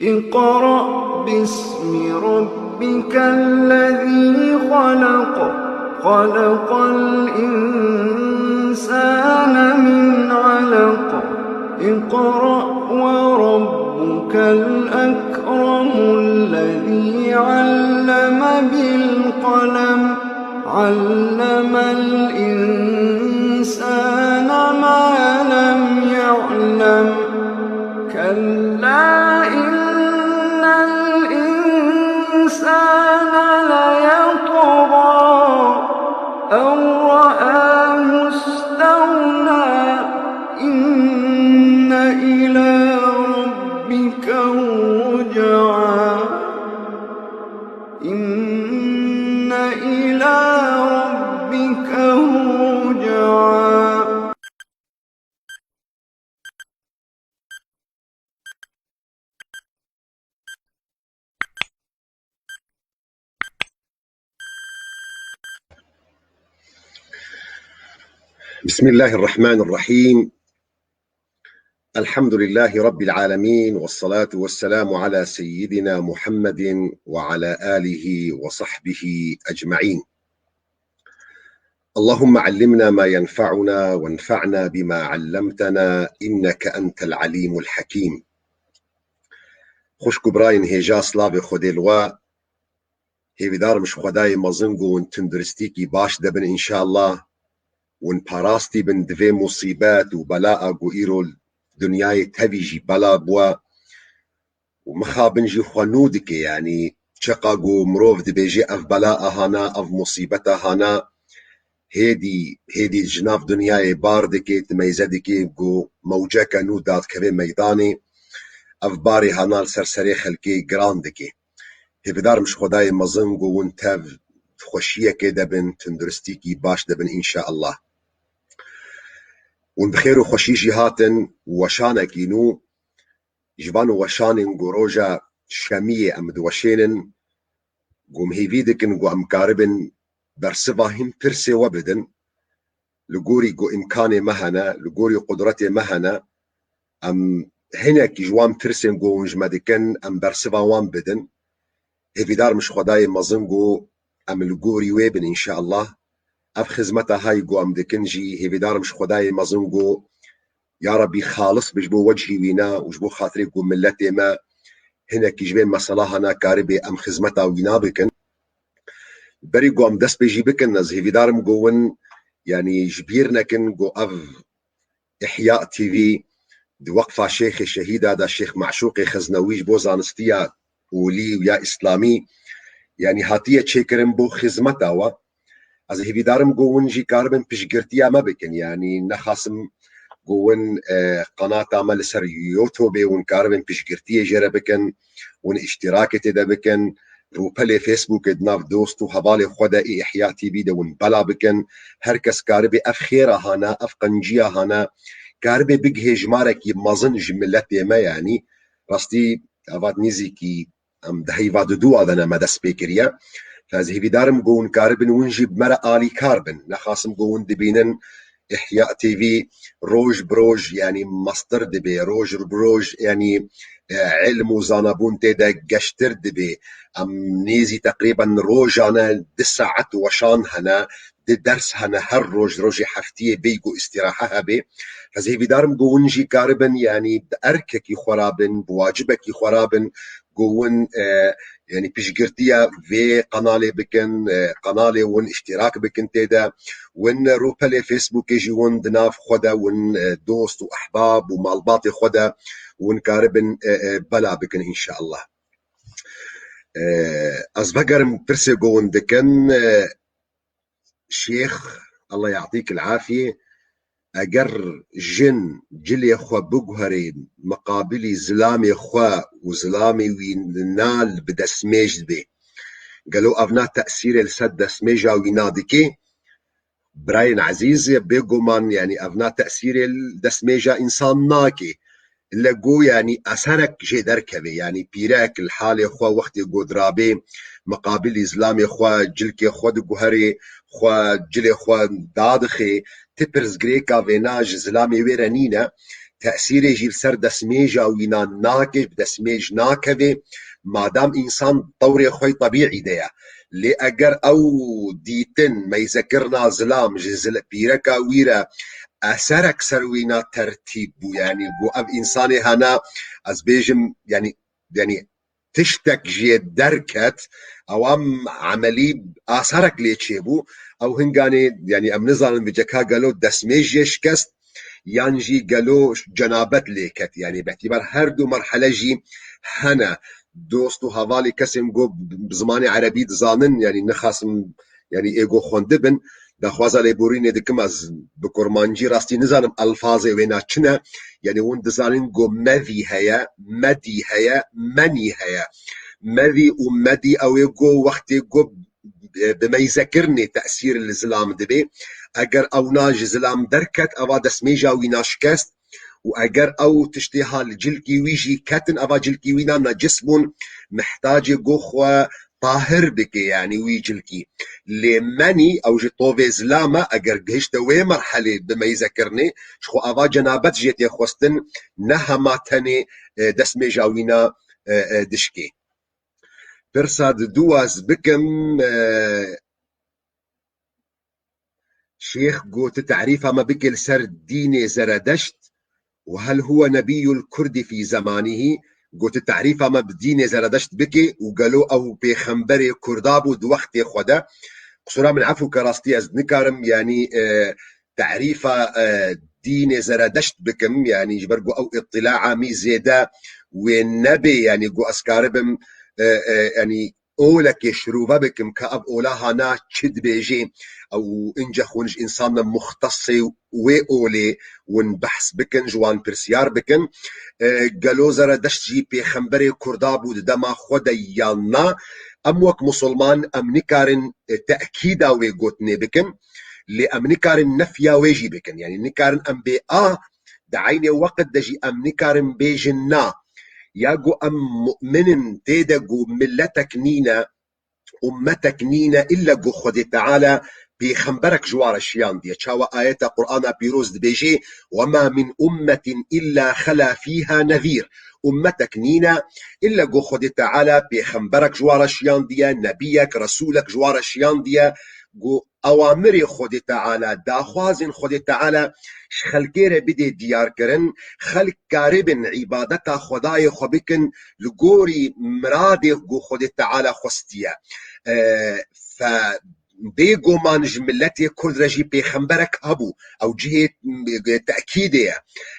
اقرأ باسم ربك الذي خلق خلق الإنسان من علق اقرأ وربك الأكرم الذي علم بالقلم علم الإنسان ما لم يعلم كلا إن الإنسان ليطغى أن رآه استغنى إن إلى ربك الرجعى إن إلى ربك الرجعى. بسم الله الرحمن الرحيم. الحمد لله رب العالمين، والصلاة والسلام على سيدنا محمد وعلى آله وصحبه أجمعين. اللهم علمنا ما ينفعنا وانفعنا بما علمتنا إنك أنت العليم الحكيم. خوشكو براين هيجا سلاف خوديلوا هيفيدار مش خداي مزنگو تندرستيكي باش دبن إن شاء الله ون باراستي بن دوی مصیبات و بلاء گو ایرو دنیای تبیجی بلا بوا و مخابنجی خوانو که یعنی چقا گو مروف دبیجی اف بلاء هانا اف مصیبت هانا هیدی جناف دنیای بار دکه تمیزه دکه گو موجه کنو داد که میدانی اف باری هانا سرسری خلکی گران دکه هیدار مش خدای مزن گو ون تف خوشیه که دبن تندرستی کی باش دبن ان شاء الله ون بخير وخشيجي هاتن وشانكينو جبان وشانن جوروجا شامية أم دوشينن قوم هيفيدكن قو أم كاربن برسفاهم برسي وبدن لقوري قو إمكاني مهنا لقوري قدرتي مهنا أم هنا كي جوان برسن قو نجمدكن أم برسفا وان بدن هيفيدار مش خداي مزنقو أم لقوري ويبن إن شاء الله اف خدمتا هاي قو ام دكنجي هيفيدار مش خداي مزنقو يا ربي خالص بجبو وجهي وينا وجبو خاطري قو ملتي ما هنا كيجبين مصلاحنا كاربي ام خدمتا وينا بكن بري قو ام دس بيجي بكن نز هيفيدار مقوون يعني جبيرنا كن قو اف احياء تي في دي وقفة شيخ الشهيدة دا الشيخ معشوقي خزنويج بو زانستيا ولي ويا اسلامي يعني هاتية تشيكرن بو خدمتا و از هیویدارم گوون جی کاربن پشگرتیا ما بکن یعنی نخاسم گوون قناة عمل سر يوتيوب ون كاربن پشگرتیا جرا بکن ون اشتراك تدا بکن روبل فيسبوك دناف دوستو حوالي خدا احياء تي بي ون بلا بکن هر کس کاربي اف خيرا هانا اف قنجيا هانا كاربي بگه جمارك مازن جملت ما يعني راستي افاد نيزي كي ام دهي واد دو ادنا مدى سبيكريا فهذه هيفيدارم قون كاربن ونجيب مرا آلي كاربن نخاسم قون دبينن إحياء تي في روج بروج يعني مصدر دبي روج بروج يعني علم وزانبون تيدا قشتر دبي أم نيزي تقريبا روج أنا 9 وشان هنا دي درس هنا هر روج حفتية بيقو استراحة بي فهذه هيفيدارم قون جي كاربن يعني بأركك يخرابن بواجبك يخرابن قون يعني بيشجرتيا في قنالي بكن قنالي ون اشتراك بكن تيدا ون روبالي فيسبوك يجي ون دناف خدا ون دوست واحباب ومالباطي خدا ون كاربن بلا بكن ان شاء الله از بقرم برسي قون دكن شيخ الله يعطيك العافية اگر جن جلي خوا بقهري مقابلي زلامي خوا وزلامي وينال بدسميج بي قالوا افنا تأثير السد دسميجا وينادكي براين عزيز بيقومان يعني افنا تأثير الدسميجا انسان ناكي اللي قو يعني اثرك جي دركبي يعني بيراك الحالي خوا وقت قدرابي مقابلي زلامي خوا جلكي خوا دقهري خوا جلي خوا دادخي تبرز غريكا فيناج زلامي ويرانينا تأثيري سر دسميجا وينا ناكج دسميج ناكبي مادام إنسان طوري خوي طبيعي ديا لي أجر أو ديتن ما يذكرنا ظلام جزل بيركا ويرا أثرك سروينا ترتيب يعني بو أب إنساني هنا أزبيجم يعني تشتك جي دركت أوام عملي أثرك ليتشيبو أو هنغاني يعني أم نظام بجكا قالوا دسميج يشكست يانجي قالوا جنابت ليكت يعني باعتبار هردو مرحلة جي هنا دوستو هفالي كسم جو بزماني عربي زانن يعني نخاسم يعني ايغو خوندبن دخوازا لبوريني دكم از بكورمانجي راستي نزانم الفاظي وينا چنا يعني ون دزانن جو مذي هيا مدي هيا مني هيا مذي ومدي او يقو وقت يقو بما يذكرني تأثير الزلام دبي اگر او ناج زلام دركت او دسميجا ويناشكست واگر او تشتيها الجلكي ويجي كاتن افا جلكي وينا جسم محتاج قخوة طاهر بك يعني ويجلكي لمني او جي طوفي زلامة اگر قهشت وي مرحلة بما يذكرني شخو افا جنابت جيت يخوستن نهما تاني دسميجا وينا دشكي برساد دواز بكم شيخ قوت تعريفها ما بكل سر ديني زردشت وهل هو نبي الكرد في زمانه قلت تعريفها ما بدين زردشت بكي وقالوا او بخنبري كردابو دو وقت خدا قصورا من عفو كراستي از نكارم يعني تعريفها دين زردشت بكم يعني جبرقو او اطلاع عامي زيادة والنبي يعني قو اسكاربم يعني اولك شروبا بكم كأب اولاها نا تشد بيجي او انجخ ونج انسان مختصي واولي ونبحث بكن جوان برسيار بكن قالوا زردشت جي بيخنبري كردابو دما خود يالنا اموك مسلمان امنكارن تأكيدا ويقوتني بكن لامنكارن نفيا ويجي بكن يعني نكارن ام بي دعيني وقت دجي امنكارن بيجنا ياقو ام مؤمن تيدقو ملتك نينا امتك نينا الا قو خدي تعالى بخنبرك جوار الشيان دي تشاوى آيات قرآن بيروز بيجي وما من أمة إلا خلا فيها نذير أمتك نينا إلا قو خدي تعالى بخنبرك جوار الشيان دي نبيك رسولك جوار الشيان دي قو أوامر خدي تعالى داخوازن خدي تعالى خلقير بدي ديار كرن خلق كاربن عبادتا خداي خبكن لقوري مرادي قو خدي تعالى خستيا ف بيجو مانج ملتي كل رجي بيخنبرك ابو او جهه تاكيديه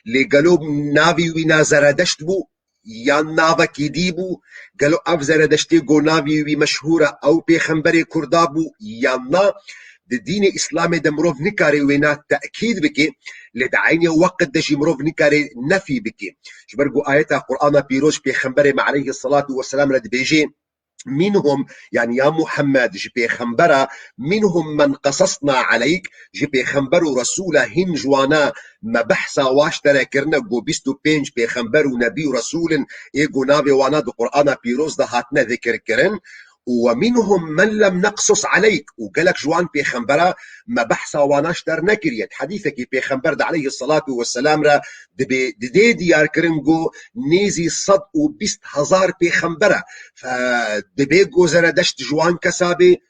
اللي قالوا نافي وينا زردشت بو يا نافا كيديبو قالوا اف زردشتي جو نافي وي مشهوره او بيخنبري كردابو يانا الدين الاسلامي دمروف نكاري وينا تاكيد بكي لدعيني وقت دجي مروف نكاري نفي بكي شبرقو ايات القران بيروج بيخنبري عليه الصلاه والسلام رد بيجي منهم يعني يا محمد جي خنبرة منهم من قصصنا عليك جي خنبرو رسوله هن جوانا ما بحثا واشترى كرنا جو بيستو بينج خنبرو نبي رسول ايجو نابي وانا دو قرآن بيروز ده هاتنا ذكر كرن ومنهم من لم نقصص عليك وقالك جوان بيخنبرة ما بحثا وانا اشتر نكريت حديثك بيخنبر عليه الصلاة والسلام را دي ديار كرنجو نيزي صد وبيست هزار بيخنبرة فدبي جو زردشت جوان كسابي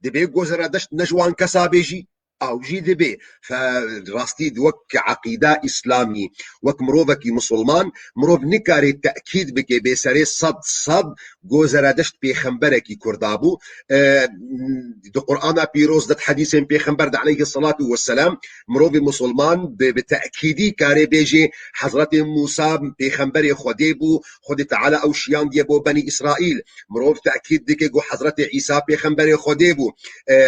دبي جو زردشت نجوان كسابي جي او جي دبي فراستي دوك عقيدة اسلامي وك مروفك مسلمان مروف نكاري تأكيد بك بسري صد جو زردشت بيخنبرك كردابو دو قرآن بيروز دت حديث بيخنبر عليه الصلاة والسلام مروف مسلمان بتأكيدي كاري بيجي حضرت موسى بيخنبري خديبو خد تعالى او شيان ديبو بني اسرائيل مروف تأكيد ديك جو حضرت عيسى بيخنبري خديبو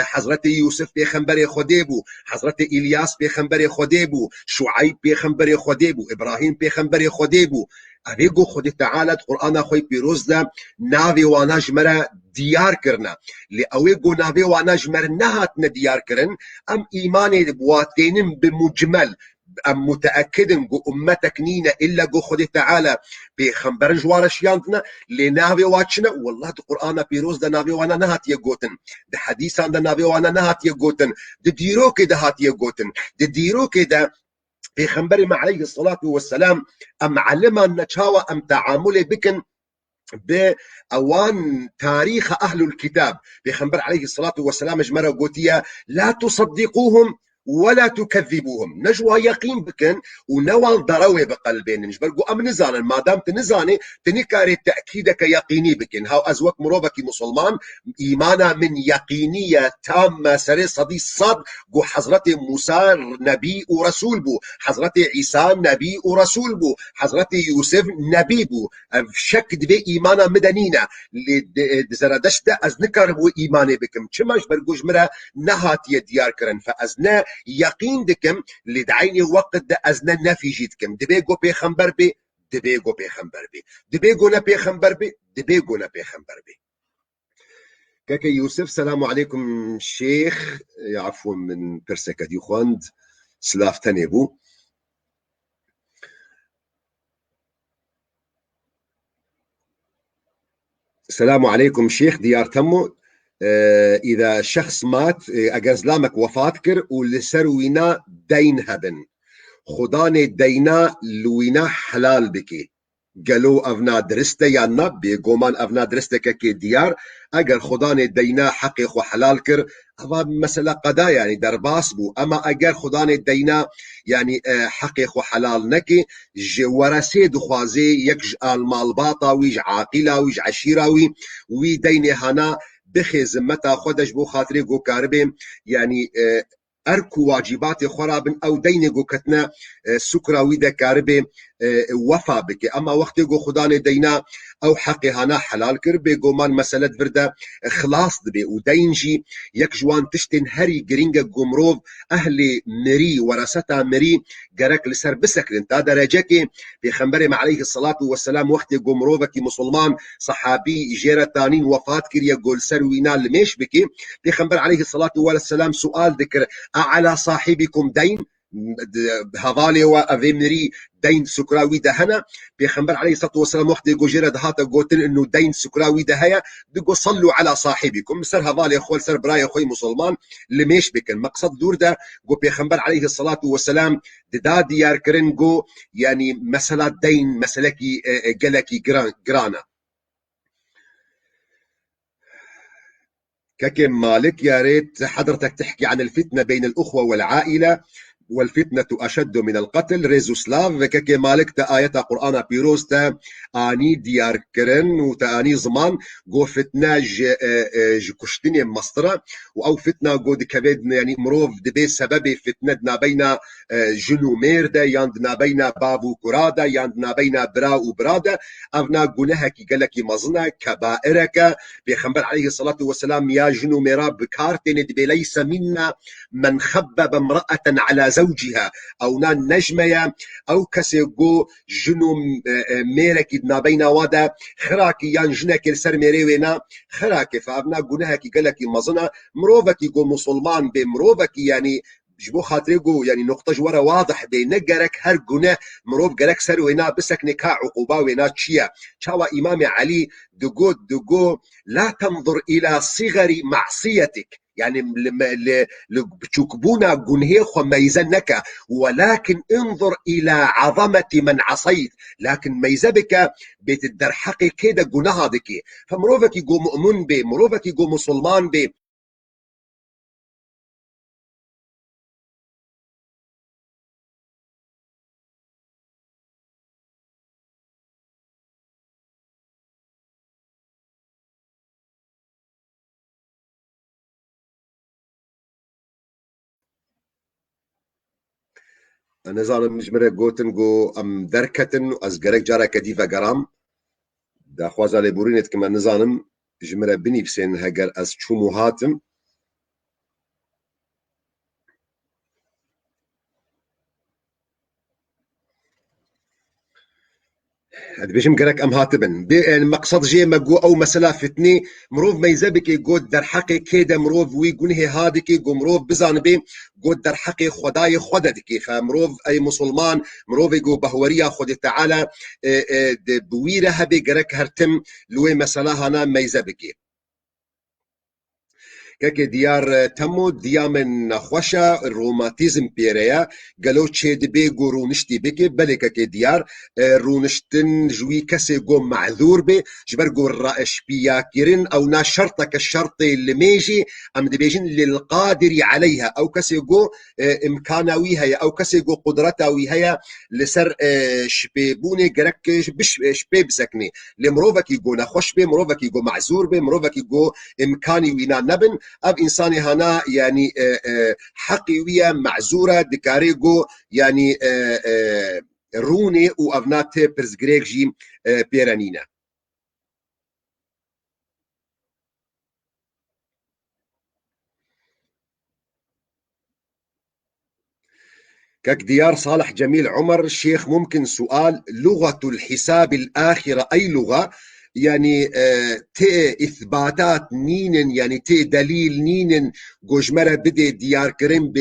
حضرت يوسف بيخنبري خديبو حضرت إلياس بيخنبري خديبو شعيب بيخنبري خديبو إبراهيم بيخنبري خديبو أبيقو خدي تعالى القرآن أخوي بيروزدا نافي وانا جمرة ديار كرنا لأويقو نافي وانا جمر نهاتنا ديار كرن أم إيماني بواتينم بمجمل أم متأكد جو أمتك نينا إلا جو خدي تعالى بخنبر جوار شيانتنا لنافي واتشنا والله القرآن بيروز دا نافي وانا نهات يقوتن دا حديثان دا نافي وانا نهات يقوتن دا ديرو كده هات يقوتن دا ديرو كده پیغمبر ما عليه الصلاة والسلام ام علما نچاوا ام تعامل بكن بأوان تاريخ أهل الكتاب. بيخنبر عليه الصلاة والسلام جمرة قوتية لا تصدقوهم ولا تكذبوهم، نجوا يقين بكن ونوال دروي بقلبين نجبر قو أم نزانا ما دام تنزاني تنكاري تأكيدك يقيني بكن هاو أزوك مروبك مسلمان إيمانا من يقينية تامة سري صدي صد قو حضرة موسى نبي ورسول بو، حضرة عيسى نبي ورسول بو، حضرة يوسف نبي بو، شك دبي إيمانا مدنينا لزردشت أز نكاربو إيماني بكم چماش برقوش مرا نهاتي ديار كرن فأزنا يقين دكم لدعيني وقت دا أزنا نفي جيتكم دبيقو بيخنبر بي دبيقو بيخنبر بي دبيقو نبيخنبر بي دبيقو نبيخنبر بي كاكا يوسف سلام عليكم شيخ عفوا من برسكة دي خواند سلاف تنبو السلام عليكم شيخ ديار تمو إذا شخص مات أجر زلامك وفاة كر ولسروينا دين هبن خداني دينا لوينا حلال بكي قالو أفنا درسته يا نب بيقومان أفنا درسته كي ديار أجر خداني دينا حقيق وحلال كر هذا مسألة قضاء يعني درباس بو أما أجر خداني دينا يعني حقيق وحلال نكي ورسي دخوازي يكج المال باطا ويج عاقلا ويج عشيراوي وي ديني هنا بخي زمتا خودش بو خاطري قو كاربي يعني أركو واجبات خرابن أو دين جو كتنا سكرا ويدا كاربي وفا بك أما وقت جو خدان دينا أو حقي هنا حلال كربي جو مان مسألة فردا خلاص دبي ودينجي يكجوان تشتن هري جرينجا جمروف أهل مري ورثتا مري جرك لسر بسكرن تا درجة بيخنبري عليه الصلاة والسلام وقت جمروفك مسلمان صحابي جيرة تانين وفاة كريا جول سروينا الميش بكي بيخنبر عليه الصلاة والسلام سؤال ذكر على صاحبكم دين هذالي وأذمري دين سكراوي دهنا بيخنبر عليه الصلاة والسلام وقت يقول جرد هاتا قوتن إنه دين سكراوي دهيا دقوا صلوا على صاحبكم سر هذالي أخوال سر براي أخوي مسلمان لميش بكن مقصد دور ده قو بيخنبر عليه الصلاة والسلام دا ديار كرنجو يعني مسألة دين مسألة جلكي جرانا كاكي مالك يا ريت حضرتك تحكي عن الفتنة بين الأخوة والعائلة والفتنة أشد من القتل ريزوسلاف كاكي مالك تا آية قرآن بيروز تا آني ديار كرن وتا زمان جو فتنة كشتني مصطرة أو فتنة جو دكبيد يعني مروف دبي سبب فتنة بين جنو ميردا ياندنا بين بابو كرادا ياندنا بين برا وبرادا أفنا قناها كي قالك مزنا كبائرك بيخنبر عليه الصلاة والسلام يا جنو ميرا بكارتين دبي ليس منا من خبب امرأة على زوجها أو نان نجميا أو كسيقو جنو ميرك نابينا وادا خراكي يان جنك السر ميريوينا خراكي فأبنا قناها كي قالك مزنا مروفك يقو مسلمان بمروفك يعني جبو خاطريقو يعني نقطة جوارة واضح بي نقرك هر قناه مروف قرك سر وينا بسك نكا عقوبا وينا تشيا شاوى إمام علي دقو لا تنظر إلى صغر معصيتك يعني بتشكبونا جنهي خميزنك ولكن انظر إلى عظمة من عصيت لكن ميزبك بتدرحقي كده جناها دكي فمروفك يقو مؤمن بي مروفك يقو مسلمان بي أنا زالم مجمرة قوتن قو أم دركتن أزقرك جارة كديفة قرام دا خوازا لبورينت كما نزانم جمرة بني بسين هقر أز شومو هاتم بيجم قرك ام هاتبن مقصد جي مقو او مسلا فتني مروف ميزبك يقود در حقي كيدا مروف ويقونه هادك يقو مروف بزانبي قود در حقي خداي خددك فمروف اي مسلمان مروف يقو بهوريا خد تعالى بويرها بقرك هرتم لوي مسلا هنا ميزبك كاكي ديار تمو ديامن نخوشا الروماتيزم بيريا قالو تشيد بيقو رونشتي بكي بلي كاكي ديار رونشتن جوي كسي قو معذور بي جبر قو الرأش بياكيرين او نا شرطك الشرط اللي ميجي ام دبيجين للقادر عليها او كسي قو امكانوي هيا او كسي قو قدرتوي هيا لسر شبيبوني قرك شبيب سكني لمروفك يقو نخوش بي مروفك يقو معذور بي مروفك يقو امكاني وينا نبن اب انساني هنا يعني حقي ويا معذوره دكاريجو يعني روني و افنات برزغريك جي بيرانينا كك ديار صالح جميل عمر الشيخ ممكن سؤال لغة الحساب الآخرة أي لغة يعني تي إثباتات نينن يعني تي دليل نينن جوجمرة بدي ديار كريم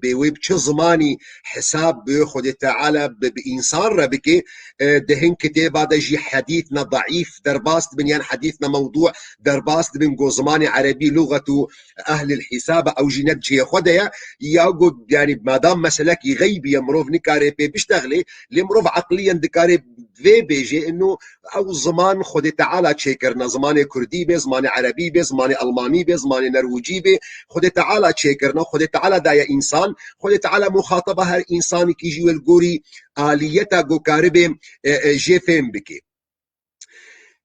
بويب زماني حساب بيخد تعالى بإنسان ربكي دهن كتابة دجي حديثنا ضعيف درباست بن يعني حديثنا موضوع درباست بن جو زماني عربي لغة أهل الحساب أو جنات جي خديا ياقود يعني ما دام مسلك غيبي يمروف نكاري بي بيشتغلي لمروف عقليا دكاري في بيجي انه او زمان خدي تعالى تشيكرنا زمان كردي بي زمان عربي بي زمان الماني بي زمان نرويجي بي خدي تعالى تشيكرنا خدي تعالى دايا انسان خدي تعالى مخاطبه هر انسان كيجي والجوري اليتا جو كاربي جي فين بكي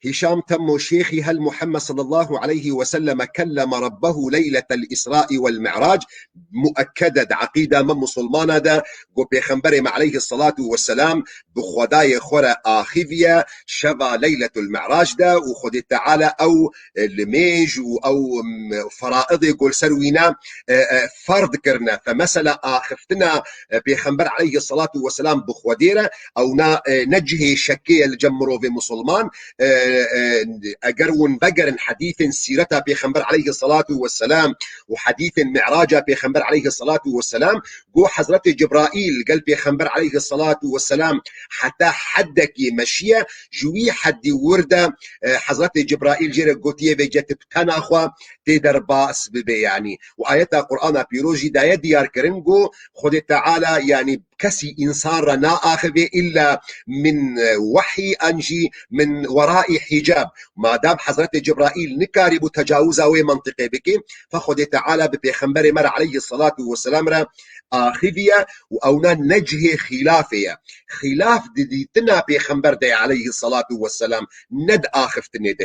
هشام تم شيخي هل محمد صلى الله عليه وسلم كلم ربه ليلة الإسراء والمعراج مؤكدة عقيدة من مسلمانة دا قو بيخنبرم عليه الصلاة والسلام بخداي خورا آخذية شبا ليلة المعراج دا وخد تعالى أو لميج أو فرائض يقول سروينا فرض كرنا فمثلا آخفتنا بيخنبر عليه الصلاة والسلام بخوديرة أو نجهي شكية الجمرو في مسلمان أجرون بقر حديث سيرته بيخنبر عليه الصلاة والسلام وحديث معراجه بيخنبر عليه الصلاة والسلام جو حضرة جبرائيل قال بيخنبر عليه الصلاة والسلام حتى حدك مشيه جوي حد ورده حضرة جبرائيل جير قوتيه بيجت بتناخوا تقدر باس ببي يعني وآيات القرآن بيروجي داية ديار كرنجو خد تعالى يعني كسي إنسان رنا آخذ إلا من وحي أنجي من وراء حجاب ما دام حضرة جبرائيل نكارب تجاوزا ومنطقي بكي فخد تعالى ببيخنبر مر عليه الصلاة والسلام را آخذية وأونا نجه خلافية خلاف ديتنا بيخنبر دي عليه الصلاة والسلام ند آخفتني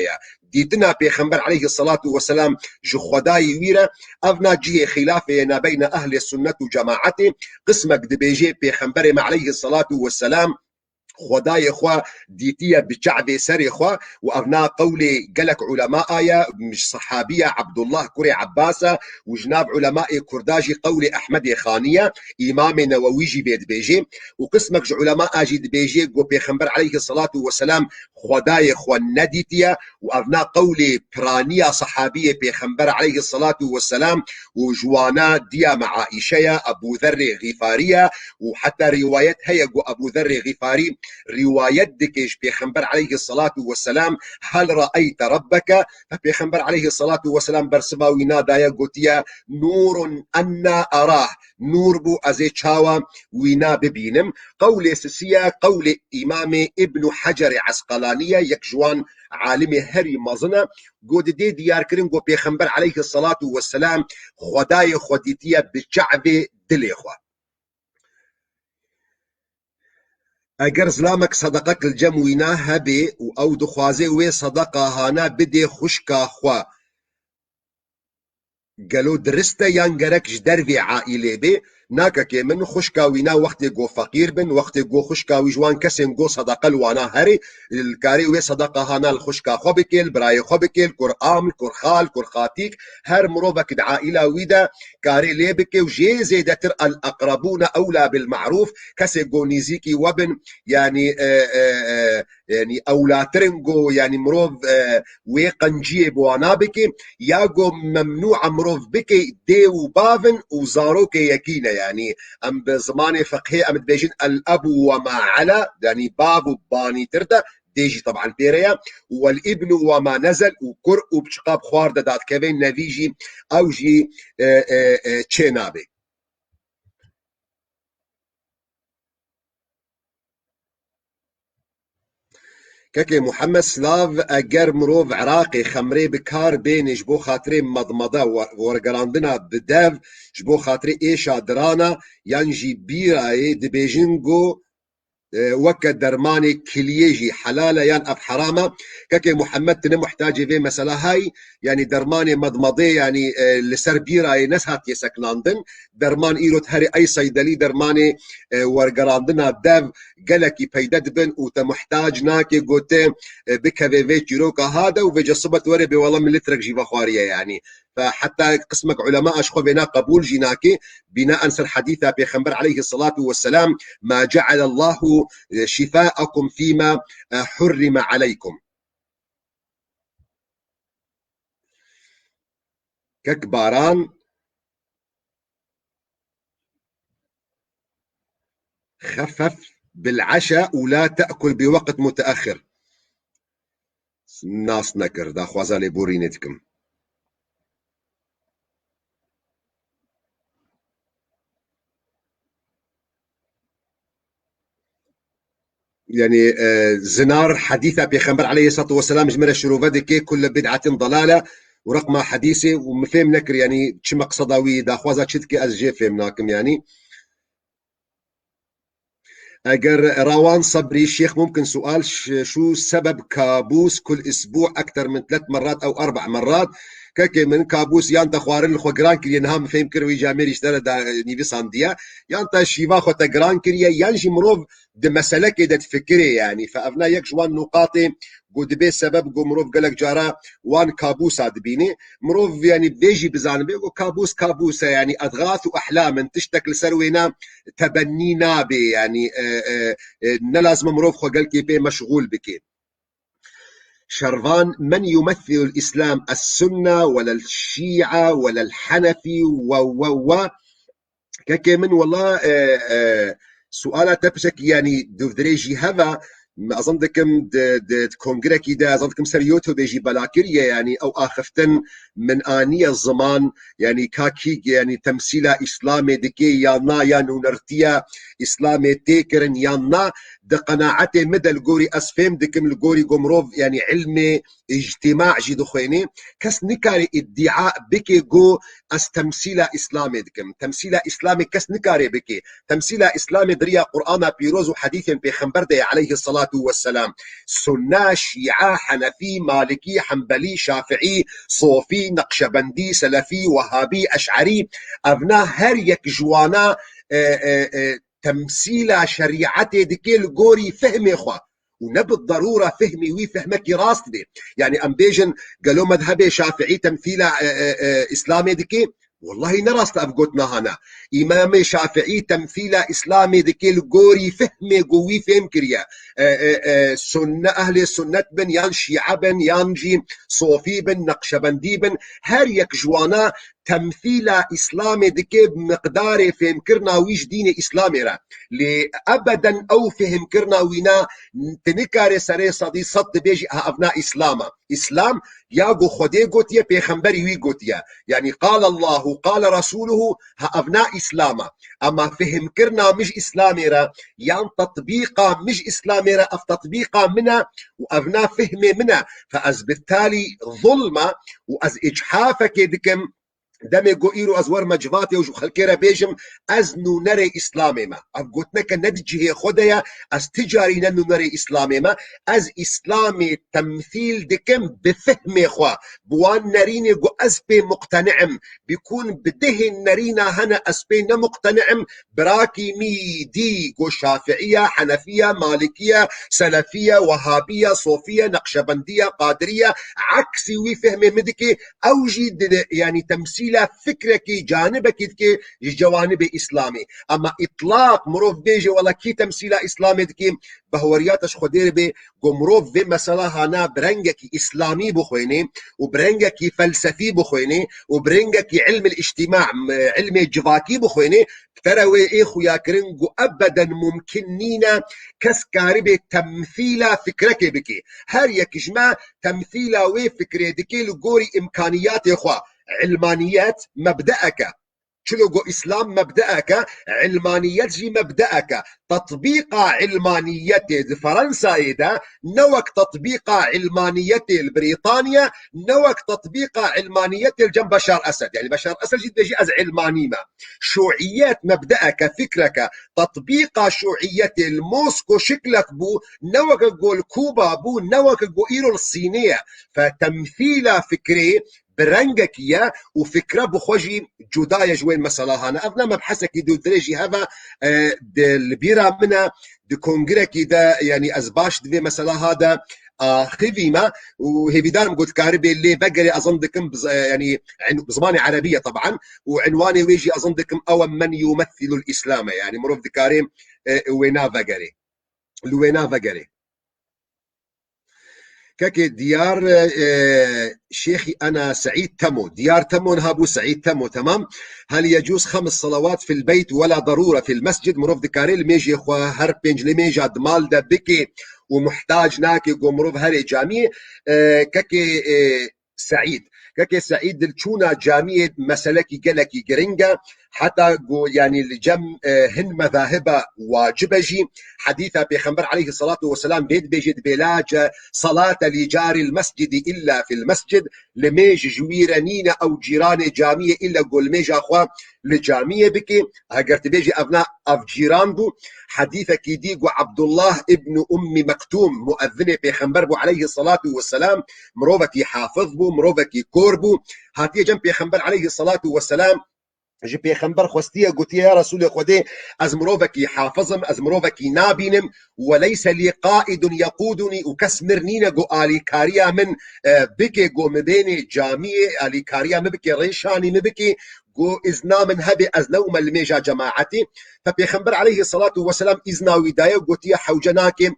ديتنا بيخنبر عليه الصلاة والسلام جو خداي ويرا أفنا جيه خلافية بين أهل السنة وجماعته قسمك دبيجي بيخنبر عليه الصلاة والسلام خدای خوا دیتیه بچعب سری خوا و افنا قول قلق علماء آیا مش صحابية عبد الله كري عباسة وجناب علماء كرداجي قول أحمد خانية إمام نوويجي بيت بيجي وقسمك علماء أجد بيجي قو بيخنبر عليه الصلاة والسلام خدای خوا نديتية وأفنا قول برانية صحابية بيخنبر عليه الصلاة والسلام وجوانا ديا مع عائشة أبو ذر غفارية وحتى رواية هي قو أبو ذر غفاري رواية دكيش بيخنبر عليه الصلاة والسلام هل رأيت ربك فبيخنبر عليه الصلاة والسلام برسما وينادا يقوتيا نور أنا أراه نور بو أزي تشاوا وينا ببينم قول سسيا قول إمام ابن حجر عسقلانية يكجوان عالم هري مظنة قود دي ديار كرين قو بيخنبر عليه الصلاة والسلام خداي خديتيا بشعب دليخوا اگر زلامك صدقك الجموينا هبي او دخوازي وي صدقه هانا بدي خشكا خوا قالوا درسته يانجرك جدر عائلي بي ناكا من خشكاوينا وقت جو فقير بن وقت جو خشكاوي جوان كسن جو صدقه الوانا هري الكاري وي صدقه هانا الخشكا خوبكيل براي خوبكيل قرآن كرخال كرخاتيك هر مروبك عائله ويدا كاري ليبكي وجي زيدتر الاقربون اولى بالمعروف كسي جو نيزيكي وبن يعني يعني اولاترنجو يعني مروف ويقنجي بوانا بكي ياغو ممنوع مروف بكي دي وبافن وزاروكي يكينا يعني ام بزمان فقهي ام تبيجين الاب وما على يعني باب باني تردا ديجي طبعا بيريا والابن وما نزل وكر وبشقاب خوار دات كفين نفيجي او جي تشينابي. كاكي محمد سلاف اگر مروف عراقي خمري بكار بين جبو خاطري مضمضة ورقراندنا بداف جبو خاطري ايشا درانا ينجي بيراي دبيجنجو وكا درماني كليجي حلالة يان اب حرامة. كاكي محمد تنم محتاجة في مسألة هاي يعني درماني مضمضي يعني لسر بيراي نسهات يسكناندن درمان ايروت هاري اي صيدلي درماني ورقراندنا داف قالكي بيدد بن وتمحتاج ناكي قوتي بكا في جيروكا هذا وفي جصبت وري بوالله من لترك جيبا خوارية يعني. فحتى قسمك علماء اشخو بنا قبول جيناكي بناء سر حديثة بيخنبر عليه الصلاة والسلام ما جعل الله شفاءكم فيما حرم عليكم. كك باران خفف بالعشاء ولا تأكل بوقت متأخر. ناس نكر دا خوازالي بورينتكم. يعني زنار حديثة بيخنبر عليه الصلاة والسلام جمرة شروفة كل بدعة ضلالة ورقم حديثة ومفهم نكر يعني شو مقصداوي دا خوازا تشتكي أزجي فهمناكم يعني. اگر روان صبري الشيخ ممكن سؤال شو سبب كابوس كل اسبوع اكثر من 3 مرات او 4 مرات كاكي من كابوس يانتا خوارن الخو جران كريا نهام فهم كروي جامير اشترى دا نيفي سانديا يانتا شيفا خو جران كريا يانجي مروف دي مسألة كده تفكري يعني. فأبنا يك جوان نقاطي قد بي سبب قو مروف قالك جارا وان كابوس عدبيني مروف يعني بيجي بزانبي كابوس كابوسة يعني أضغاث وأحلام تشتكل سروينا تبنينا بي يعني نلازم مروف خو قالك بي مشغول بكي. شرفان من يمثل الإسلام السنة ولا الشيعة ولا الحنفي و كاكي من والله سؤال تبشك يعني دوفدريجي هذا اظن دكم كونغرا كده اظن دكم سريوتو بيجي بلاكريه يعني او اخفتن من انيه الزمان يعني كاكي يعني تمثيله اسلامي دكي يانا يا نونرتيا اسلامي تيكرن يانا دقناعتي مدى الجوري اسفهم دكم الجوري قمروف يعني علمي اجتماع جي دخويني كس نكاري ادعاء بكي جو اس تمثيله اسلامي دكم تمثيله اسلامي كس نكاري بكي تمثيله اسلامي دريا قرآن بيروز وحديث بيخنبر عليه الصلاة والسلام سنة شيعة حنفي مالكي حنبلي شافعي صوفي نقشبندي سلفي وهابي أشعري أبنا هر يك جوانا تمثيل شريعتي ديكيل جوري فهمي خوا ونبت ضرورة فهمي وفهمك راست بي يعني أم بيجن قالوا مذهبي شافعي تمثيل إسلامي ديكي والله نراست أفقوتنا هنا إمام شافعي تمثيل إسلامي ديكيل جوري فهمي قوي فهم كريا سنة أهل السنة بن يان شيعة بن يانجي صوفي بن نقشبندي بن هر يك جوانا تمثيل إسلامي دكي بمقدار فهم كرنا ويش دين إسلامي را لأبدا أو فهم كرنا وينا تنكاري سري صدي صد بيجي أبناء إسلاما إسلام ياغو خدي قوتيا بيخنبري وي قوتيا يعني قال الله قال رسوله أبناء إسلاما أما فهم كرنا مش إسلامي را يعني تطبيقا مش إسلامي را أف تطبيقا منا وأبناء فهمي منا فأز بالتالي ظلمة وأز إجحافك دكم دمي جو إيرو أزور مجفاتي وجو خلكيرا بيجم أز نو نري إسلامي ما أفقوتنا كندجي هي خدايا أز تجاري ننو نري إسلامي ما أز إسلامي تمثيل دكم بفهمي خوا بوان نريني جو أز بي مقتنعم بيكون بدهن نرينا هنا أز بي نمقتنعم براكي مي دي جو شافعية حنفية مالكية سلفية وهابية صوفية نقشبندية قادرية عكسي وفهمي مدكي أوجي يعني تمثيل تمثيل فكرك جانبك دكي جوانب إسلامي. أما إطلاق مروف بيجي ولا كي تمثيل إسلامي دكي بهورياتش خدير بي مروف في مسألة هانا برنجك إسلامي بخويني وبرنجك فلسفي بخويني وبرنجك علم الاجتماع علم الجواكي بخويني تروي إيه خويا كرنجو أبدا ممكنين كسكاربي تمثيل فكرك بكي هر يك جماع تمثيل وفكرة دكي لقوري إمكانيات يا إخوة علمانيات مبدأك شلوغو إسلام مبدأك علمانيات جي مبدأك تطبيق علمانية فرنسا إذا نوك تطبيق علمانية بريطانيا نوك تطبيق علمانية الجنب بشار أسد يعني بشار أسد جد بيجي أز علماني ما شيوعيات مبدأك فكرك تطبيق شيوعية الموسكو شكلك بو نوك قول كوبا بو نوك قول إيرو الصينية فتمثيل فكري برنجك يا وفكره بخوجي جدايا جوين مسألة هانا أفنا مبحثك دو دريجي هذا البيرة منا دو كونغريكي دا يعني أزباش دي مسألة هذا خفيمة وهي بدان قلت كاربي اللي بقري أظن دكم يعني بزماني عربية طبعا وعنواني ويجي أظن دكم أو من يمثل الإسلام يعني مروف دكاريم وينا بقري لوينا بقري كاكي ديار شيخي أنا سعيد تمو ديار تمو نهابو سعيد تمو تمام هل يجوز 5 صلوات في البيت ولا ضرورة في المسجد مروف دكاري الميجي إخوة هر بينج لميجا دمال دا بكي ومحتاج ناكي قمروف هري جامي كاكي سعيد كاكي سعيد التشونا جامية مسلكي قلكي قرنجا حتى يعني الجم هن مذاهب واجبجي حديثة بيخنبر عليه الصلاة والسلام بيد بيجد بلاج صلاة لجار المسجد إلا في المسجد لميج جويرانين أو جيران جامية إلا قول ميج أخوة لجامية بكي هقرت بيجي أبناء أف جيران بو حديثة كيديق عبد الله ابن أم مكتوم مؤذن بيخنبر عليه الصلاة والسلام مروفكي حافظ بو مروفكي كوربو هاتي جنب بيخنبر عليه الصلاة والسلام جي بيخنبر خوستيه قلت يا رسول خدي ازمروفكي حافظم ازمروفكي نابينم وليس لي قائد يقودني وكسمرنين قو آلي كاريا من بكي قو مبيني جامية آلي كاريا مبكي ريشاني مبكي قو إذنا من هبي أزنوم الميجا جماعتي فبيخنبر عليه الصلاة والسلام إذنا وداية قلت يا حوجناكي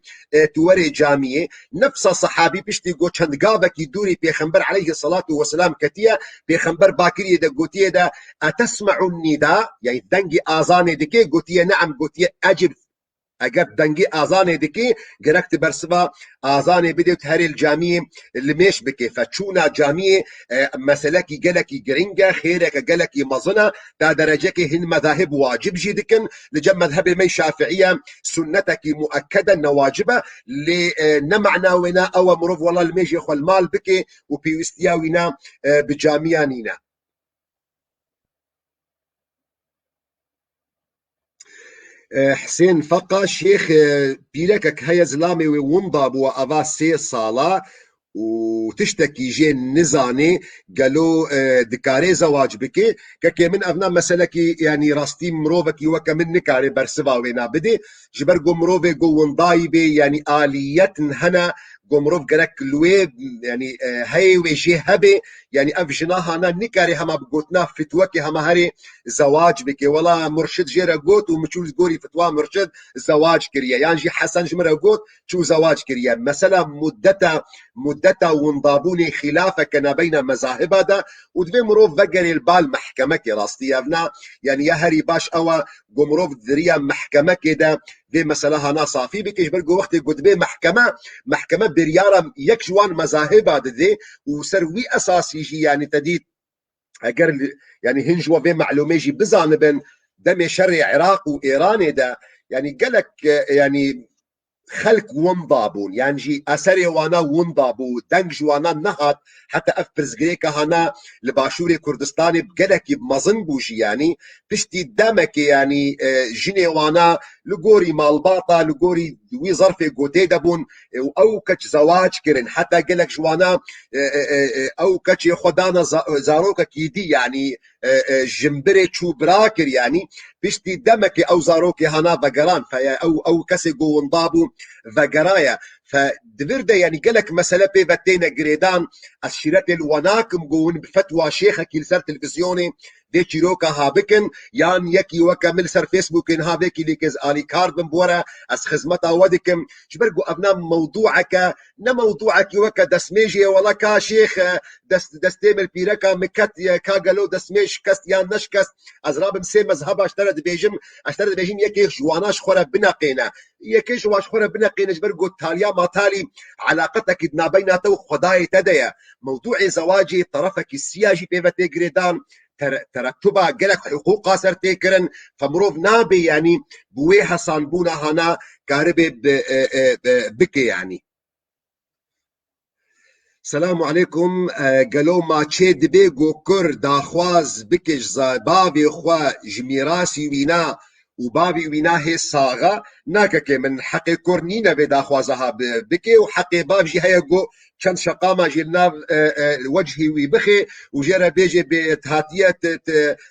توري جامية نفس صحابي بشتي قو چندقابكي دوري بيخنبر عليه الصلاة والسلام كتيا بيخنبر باكري دا قلت دا أتسمع النداء يعني دنجي آزاني دكي قلت نعم قلت أجب اگر دنگی آزانه دکی گرکت برسوا آزانه بدیت هر الجامعه لمیش بکی فچونا جامعه مسئله کی گلکی گرینگا خیره که گلکی مظنه تا درجه که هن مذاهب واجب جیدکن لجم مذهب می شافعیه سنتك مؤكدا نواجبه لنمعنا ونا او مروف والله الميج يخو المال بكي وبيوستياوينا بجامعانينا حسين فقا شيخ بيلك هيا زلامي وونضاب وأضا 3 صالة وتشتكي جين نزاني قالوا دكاري زواج بكي كاكي من أبناء مسألكي يعني راستي مروفكي وكمن نكاري برسفا وينا بدي جبرقو مروفي قو ونضايبي يعني آلية هنا قمروف قرك لوي يعني هاي ويجي هبي يعني افجناها انا نكاري هما بقوتنا فتوكي هما هري زواج بكي ولا مرشد جيرا قوت ومشول قوري فتوى مرشد زواج كريا يعني جي حسن جمرا قوت شو زواج كريا مثلا مدتا ونضابوني خلافة كان بين مذاهب هذا ودفي مروف فقري البال محكمة كي راستي ابنا يعني يا هري باش اوا قمروف دريا محكمة كده دي مثلا هنا صافي بكيش برقو وقت قد بي محكمة بريارة يكجوان مذاهب دي وسروي أساسي جي يعني تديد أقر يعني هنجوا بين معلومة جي بزانبن دمي شرع عراق وإيران ده يعني قالك يعني خلق ونضابون يعني جي أسري وانا ونضابو دنج وانا نهات حتى أفرز غريكا هنا لباشوري كردستاني بقلك بمظن بوجي يعني بشتي دمك يعني جيني وانا لقوري مالباطا لقوري وي ظرفي قوتي دبون أو كتش زواج كرن حتى قلك جوانا أو كتش خدانا زاروكا كيدي يعني جنبري تشو براكر يعني بشتي دمك أو زاروكي هنا بقران أو كسي قو ونضابو فقرايا فدفردا يعني قالك مسألة بيفتينا جريدان الشيرات الوناكم قون بفتوى شيخة كيلسر تلفزيوني دي تشيروكا هابكن يان يكي وكامل سر فيسبوك ان هابكي ليكز آلي كارد من بورا اس خزمتا ودكم شبرقو ابنا موضوعك نموضوعك وكا دسميجي ولا كا شيخ دستيمل بيركا مكت كاغلو دسميش كست يان نشكست از رابم سي مذهب اشترد بيجم يكي جواناش خورا بناقينا يكي جواش خورا بناقينا جبرقو تاليا ما تالي علاقتك ادنا بيناتو خداي تديا موضوع زواجي طرفك السياجي بيفتي جريدان ترتبها قالك حقوقها سرتيكرن فمروف نابي يعني بويها صانبونا هنا كاربي بكي يعني السلام عليكم قالوا ما تشيد بيجو كر داخواز بكش بابي خوا جميراسي وينا وبابي وينا هي صاغة ناكا من حقي كورنينا بداخوازها بكي وحقي بابجي هيجو كان شقامة جلنا وجهي ويبخي وجرى بيجي بتهاتية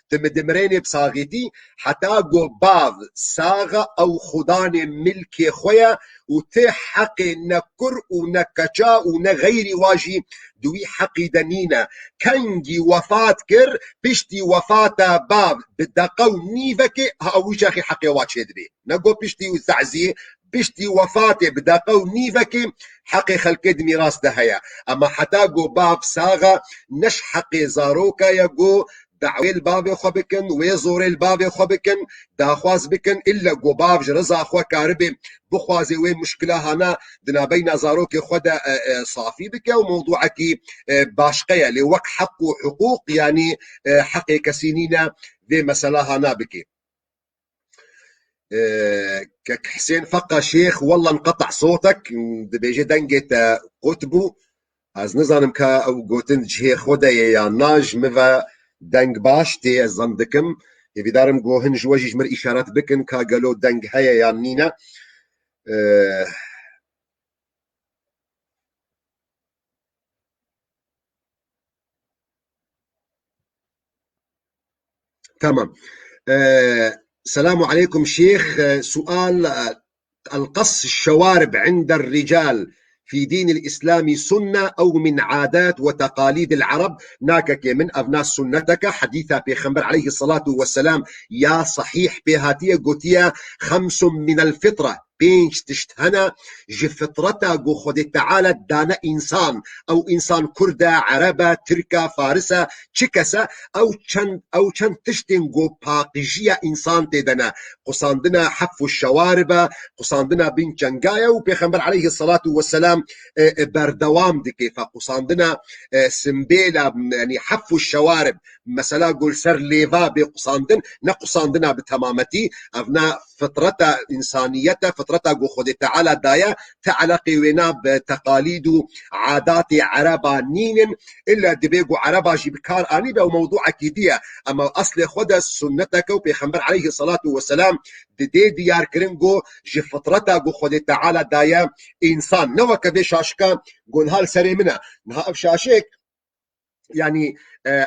تمدمريني بصاغيتي حتى جو باv صاغة أو خداني ملكي خويا وتي حقي نكر ونكجا ونغيري واجي دوي حقي دنينا كنجي وفات كر بشتي وفاتا باب بدقو نيفكي هاويش أخي حقي واتشيد بي نقو بشتي وزعزي بشتي وفاتي بدقو نيفكي حقي خلقد ميراس دهيا اما حتى جو باب صاغة نش حقي زاروكا يقو دعوي الباب خو بكن ويزور الباب خو بكن داخواز بكن الا جو باب جرزا خو كاربي بخوازي وين مشكله هنا دنا بين زاروك خدا صافي بك وموضوعك باشقيه لوك حق وحقوق يعني حقي كسينينا ذي مسألة هنا بك كك حسين فقا شيخ والله انقطع صوتك بيجي دنجة قطبو از نظرم كا او قوتن جهي خودا يا ناج مفا دنگ باش تي زندكم يبي دارم جو هنج وجيج مر اشارات بكن كا قالو دنگ هيا يا نينا تمام السلام عليكم شيخ سؤال القص الشوارب عند الرجال في دين الإسلام سنة أو من عادات وتقاليد العرب ناكك من أبناء سنتك حديثة بيخمبر عليه الصلاة والسلام يا صحيح بهاتية قوتية 5 من الفطرة بينش تشتهنا جي فطرتا جو خود تعالى دانا إنسان أو إنسان كردا عربا تركا فارسا تشكسا أو چند تشتين جو باقجية إنسان تدنا قصاندنا حف الشوارب قصاندنا بين چنگايا وبيخمبر عليه الصلاة والسلام بردوام دكي فقصاندنا سمبيلا يعني حف الشوارب مثلا قول سر ليفا بقصاندن نقصاندنا بتمامتي أبناء فطرتا إنسانيتا فطرتا قو خود تعالى دايا تعلقي ونا بتقاليد عادات عربا نين إلا دبيقو عربا جيبكار آني بأو موضوع أكيدية أما أصل خود سنتك وبيخمبر عليه الصلاة والسلام دي ديار كرنجو جي فطرتا قو خود تعالى دايا إنسان نوا كبي شاشكا قول هال سري منا نها أفشاشيك يعني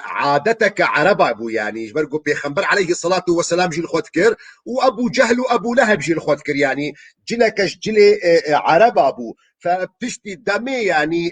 عادتك عربا ابو يعني جبرقو بيخمبر عليه الصلاة والسلام جيل خودكر وابو جهل وابو لهب جيل خودكر يعني جلكش جلي عربا ابو فبشتي دمي يعني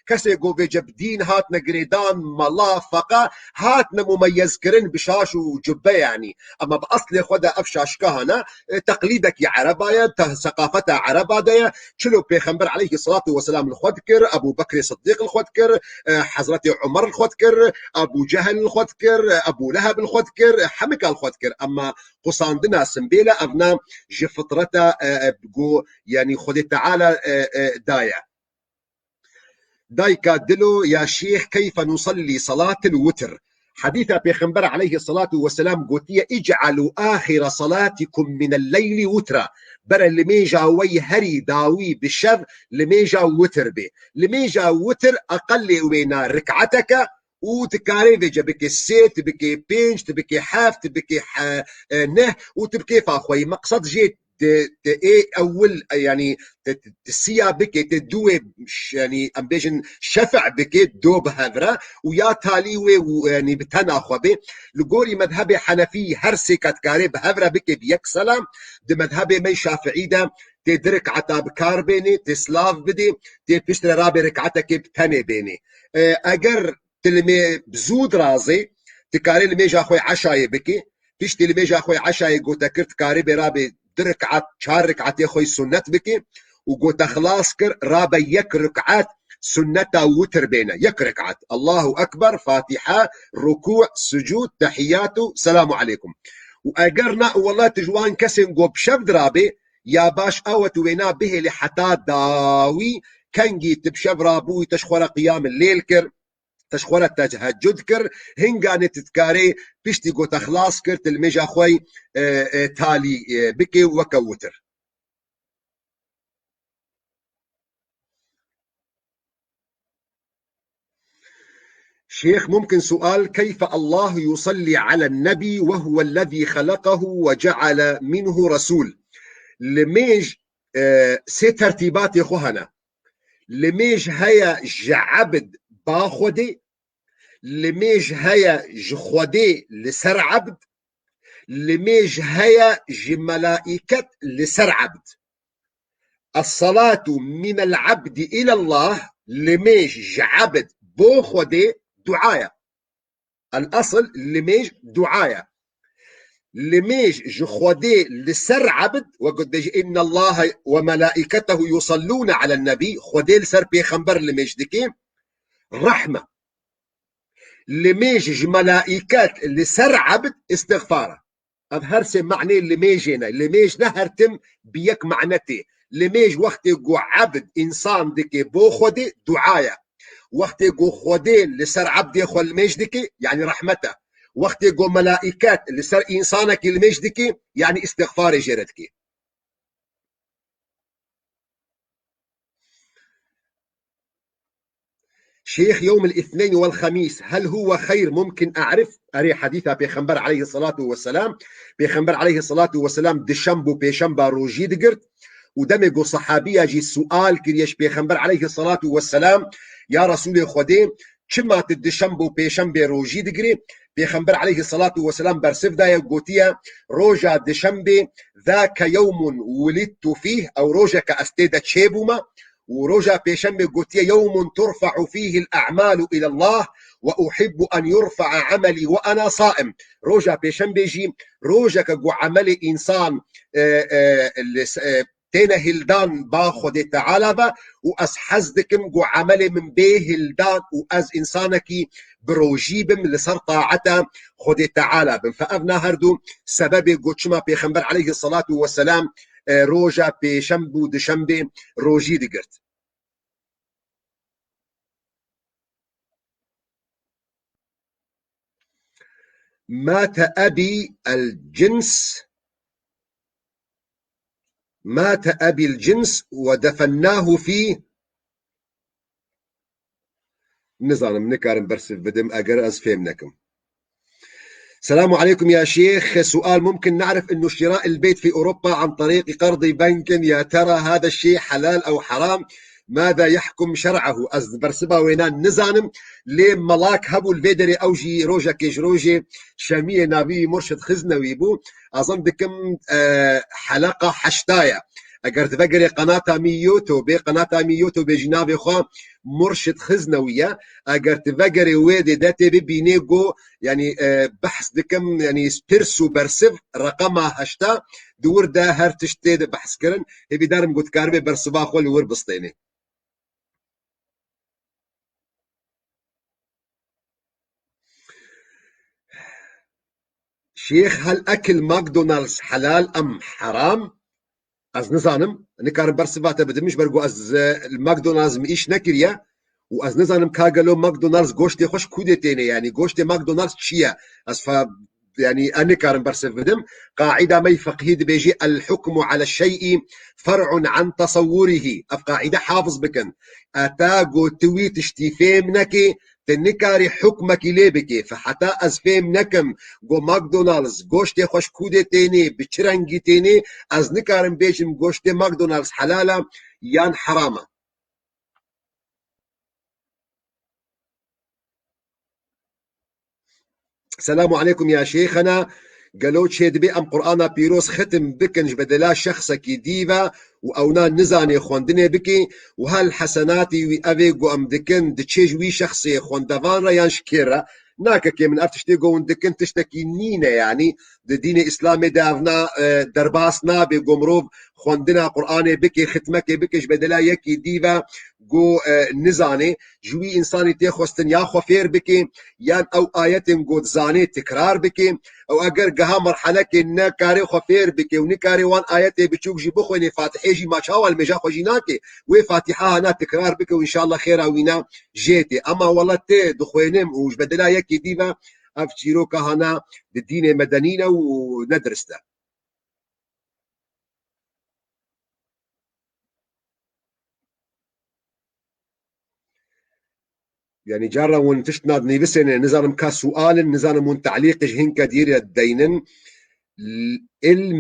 كسي جو بجب دين هاتنا قريدان ملافقة هاتنا مميز كرن بشاش وجبه يعني اما باصل خدا افشاش كهنا تقليدك يا عربايا ثقافتها عربا دايا شلو بيخمبر عليه الصلاة والسلام الخودكر ابو بكر الصديق الخودكر حضرة عمر الخودكر ابو جهل الخودكر ابو لهب الخودكر حمك الخودكر اما قصاندنا سنبيلا ابنا جي فطرتا بقو يعني خد تعالى دايكا دلو يا شيخ كيف نصلي صلاة الوتر حديث بيخنبر عليه الصلاة والسلام قوتية اجعلوا آخر صلاتكم من الليل وترا برا لميجا ويهري داوي بالشر لميجا وتر به لميجا وتر أقل وينا ركعتك وتكاري فيجا بكي سيت تبكي بينج تبكي حاف تبكي نه وتبكي فاخوي مقصد جيت ايه اول يعني تسيا بك تدوي يعني ام بيجن شفع بك دو بهذرا ويا تالي يعني بتناخو به لغوري مذهب حنفي هرسي كاتكاري بهذرا بك بيكسلا دي مذهب مي شافعي ده تدرك عتا بكار بيني تسلاف بدي تبشتر رابي ركعتك بتني بيني اگر تلمي بزود رازي تكاري الميجا خوي عشاي بكي تشتي الميجا خوي عشاي قوتا كرت كاري برابي دركعت شار ركعتي خوي سنت بكي وقوتا خلاص كر رابي يك ركعات سنتا وتر بينا يك ركعات الله اكبر فاتحه ركوع سجود تحياته سلام عليكم واجرنا والله تجوان كسن قوب شفد رابي يا باش اوت وينا به لحتى داوي كنجي تبشف رابوي تشخور قيام الليل كر تشخورة تهجد كر هنگانه تتكاري بيشتي قو تخلاص كر تلميجا خوي تالي بكي وكوتر. شيخ ممكن سؤال كيف الله يصلي على النبي وهو الذي خلقه وجعل منه رسول لميج سي ترتيبات يخوهنا لميج هيا جعبد باخودي لميج هيا جخودي لسر عبد لميج هيا جملائكة لسر عبد الصلاة من العبد إلى الله لميج جعبد بوخودي دعاية الأصل لميج دعاية لميج جخودي لسر عبد وقد إن الله وملائكته يصلون على النبي خودي لسر بيخنبر لميج دكي رحمة لميج ملائكات لسر عبد استغفاره أظهر سي معني لميجنا لميج نهرتم بيك معنتي لميج وقت يقو عبد إنسان دكي بوخودي دعاية وقت يقو خودي لسر عبد يخو الميج دكي يعني رحمته وقت يقو ملائكات لسر إنسانك الميج دكي يعني استغفار جيرتكي. شيخ يوم الاثنين والخميس هل هو خير ممكن أعرف أري حديثة بيخنبر عليه الصلاة والسلام بيخنبر عليه الصلاة والسلام دشنبو بيشنبا روجي دقرت ودمجو صحابية جي السؤال كريش بيخنبر عليه الصلاة والسلام يا رسول خدي كما تدشنبو بيشنبا روجي دقري بيخنبر عليه الصلاة والسلام برسف دايا قوتيا روجا دشنبي ذاك يوم ولدت فيه أو روجا كأستيدة تشيبوما وروجا بيشنبه قوتيا يوم ترفع فيه الأعمال إلى الله وأحب أن يرفع عملي وأنا صائم روجا بيشنبه جي روجا كقو عملي إنسان تينا هلدان باخد تعالى با وأس حزدكم قو عملي من بيه هلدان وأز إنسانكي بروجيبم لسر طاعتا خد تعالى بم فأبنا هردو سبب قوتشما بيخنبر عليه الصلاة والسلام روجا بشنبو دشنبه روجي دقرت. مات أبي الجنس ودفناه في نظام نكارن برسف بدم أقر أز فهمناكم. السلام عليكم يا شيخ سؤال ممكن نعرف انه شراء البيت في اوروبا عن طريق قرض بنك يا ترى هذا الشيء حلال او حرام ماذا يحكم شرعه از برسبا وينان نزانم لي ملاك هبو الفيدري اوجي روجا كيج روجي شامية نابي مرشد خزنوي بو اظن بكم حلقة حشتايا اگر تفكري قناة ميوتو بجناب خوا مرشد خزنوية اگر تفكري ويدي داتي ببينيغو يعني بحث دكم يعني سبيرسو برسف رقمها هشتا دور دا هر تشتي بحث كرن هبي دارم قد كاربي برسبا خول ور بسطيني. شيخ هل اكل ماكدونالدز حلال ام حرام؟ از نزانم نكارم برسباتا بدمش برقو از الماكدونالدز مئيش نكريا واز نزانم كاغلو ماكدونالدز غوشتي خوش كودتيني يعني غوشتي ماكدونالدز تشيا از ف يعني أنا كارم برسف بدم قاعدة مي فقهيد بيجي الحكم على الشيء فرع عن تصوره أف قاعدة حافظ بكن أتاقو توي تشتي فيمنكي تنكاري حكمك ليبكي فحتى أزفيم نكم جو ماكدونالدز گوشت خوش كودي تيني بچرنگي تيني از نكارم بيجم گوشت ماكدونالدز حلالة يان حرامة. السلام عليكم يا شيخنا. قالوا شيد بي ام قرآن بيروس ختم بكنج بدلا شخصك ديفا واونا نزاني خوندني بكي وهل حسناتي وي افي قو ام دكن دتشيج وي شخصي خوندفان ريان شكيرا ناكا من افتشتي قو دكن تشتكي نينا يعني دين اسلامي دافنا درباسنا بقمروب خوندنا قرآن بكي ختمك بكش بدلا يكي ديفا قو نزاني جوي انساني تيخوستن يا خفير بكي يان او آيات قو زاني تكرار بكي او اگر گها مرحله کې نه کاری خو فیر بکی و نه کاری وان آیت بچوک جی بخوینه فاتحه جی ما چاوال مجا خوجینا کې و فاتحه نه تکرار بکی و ان شاء الله خیر او وینا جیتی اما والله ته دخوینم و بدلا یکی دیوا اف چیرو که هنا د دین مدنینا و ندرسته. يعني جارة ونتشتناد نيبسن نزانم كسؤال نزانم ون تعليق هنك دير الدينن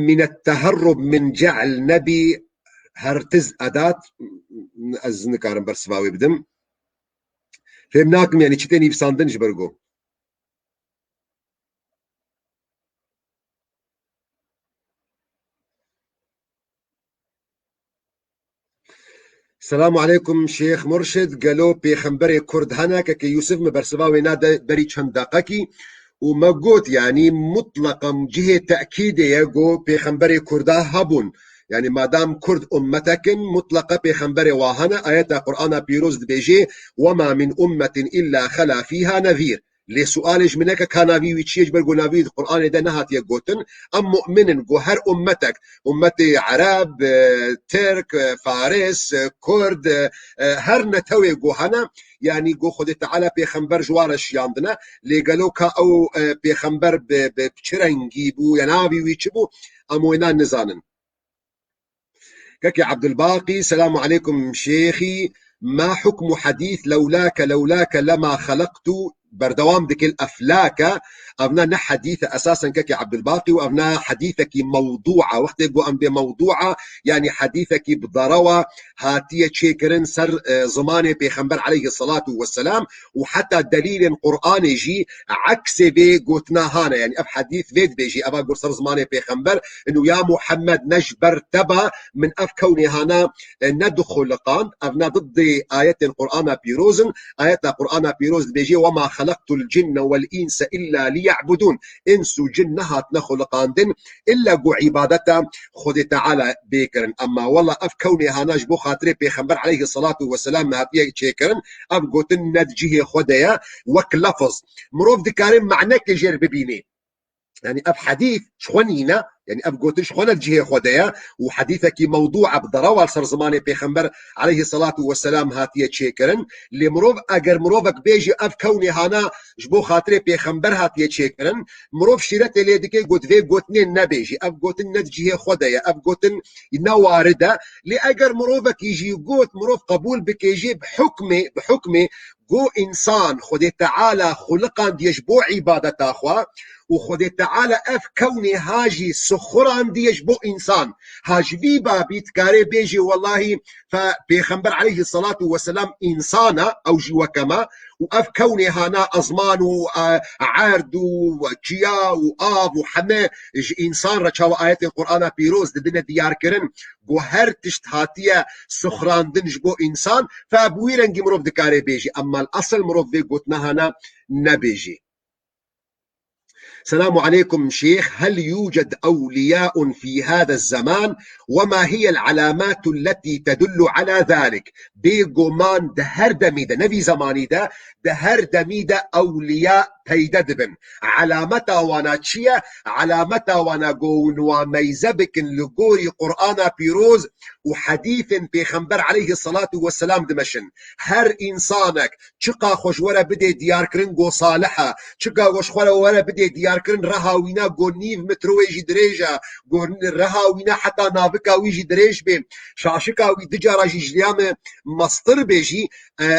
من التهرب من جعل نبي هرتز أداة أزن كارم برسواوي بدم فهمناكم يعني چتني بساندن جبرقو. السلام عليكم شيخ مرشد. قالوا بيخنبري كرد هنا كي يوسف مبرسواوي نادا بري چندقكي وما قلت يعني مطلقا جهة تأكيد يقو بيخنبري كردا هبون يعني ما دام كرد أمتك مطلقة بيخنبري واهنا آيات القرآن بيروز بيجي وما من أمة إلا خلا فيها نذير لسؤالش منك كان في ويتشيج برغو نبي القرآن ده نهات يقوتن أم مؤمن جو هر أمتك أمتي عرب ترك فارس كرد هر نتوي جو هنا يعني جو خد تعالى بيخنبر جوارش ياندنا لقالوكا أو بيخنبر بچرنگي بو ينابي ويتشبو أموينا نزانن. كاكي عبد الباقي السلام عليكم شيخي. ما حكم حديث لولاك لولاك لما خلقت بردوام ديك الافلاك ابنا نحديث اساسا كاكي عبد الباقي وابنا حديثك موضوعه وقت يقول ام بموضوعه يعني حديثك بضروه هاتيه تشيكرن سر زمانه بيخنبر عليه الصلاه والسلام وحتى دليل قرآن يجي عكس بي قوتنا هانا يعني اب حديث فيد بيجي ابا قول سر زمانه بيخنبر انه يا محمد نجبر تبا من اف كوني هانا ندخل قان ابنا ضد آيات القرآن بيروزن آيات القرآن بيروز بيجي وما خلقت الجن والإنس إلا ليعبدون إنس جنها نخلقان دن إلا قو عبادتا خد تعالى بيكرن أما والله أف كوني هاناش بو خاطري بيخنبر عليه الصلاة والسلام هاتيه تشيكرن أف قوتن ندجيه خديا وك لفظ مروف دكارين معناك جير ببيني يعني أف حديث شخونينا يعني أف قوتن شخونة جهة خديا وحديثك موضوع بضروال سر زماني بيخنبر عليه الصلاة والسلام هاتيه تشيكرن لمروف أجر مروفك بيجي أف كوني هانا جبو خاطري بيخنبر هاتيه تشيكرن مروف شيرت اللي ديكي قوت في قوتنين نبيجي أف قوتن ندجيه خديا أف قوتن نواردة لأجر مروفك يجي قوت مروف قبول بكيجي بحكمي جو إنسان خدي تعالى خلقا ديجبو عبادة أخوة وخدي تعالى اف كوني هاجي سخران ديش بو انسان هاج بيبا بيتكاري بيجي والله فبيخنبر عليه الصلاة والسلام انسانا او جي وكما واف كوني هانا ازمان وعارد وجيا واب وحما انسان رشاو ايات القرآن بيروز ددنا ديار كرن بو هر تشت هاتيه سخران دنج بو انسان فابويرنجي مروف دكاري بيجي اما الاصل مروف دي قوتنا هانا نبيجي. السلام عليكم شيخ. هل يوجد أولياء في هذا الزمان وما هي العلامات التي تدل على ذلك؟ بيغومان دهر دميدة نبي زماني دهر دميدة أولياء تيددبن علامتا وانا تشيا علامتا وانا قون وميزبكن لقوري قرآن بيروز وحديث بيخنبر عليه الصلاة والسلام دمشن هر إنسانك چقا خوشورة بدي ديار كرنگو صالحة چقا خوشورة بدي ديار كرن رهاوينا قو نيف مترويجي دريجا قو رهاوينا حتى نابكا ويجي دريج بي شاشكا وي دجارة جيجليام مصطر بيجي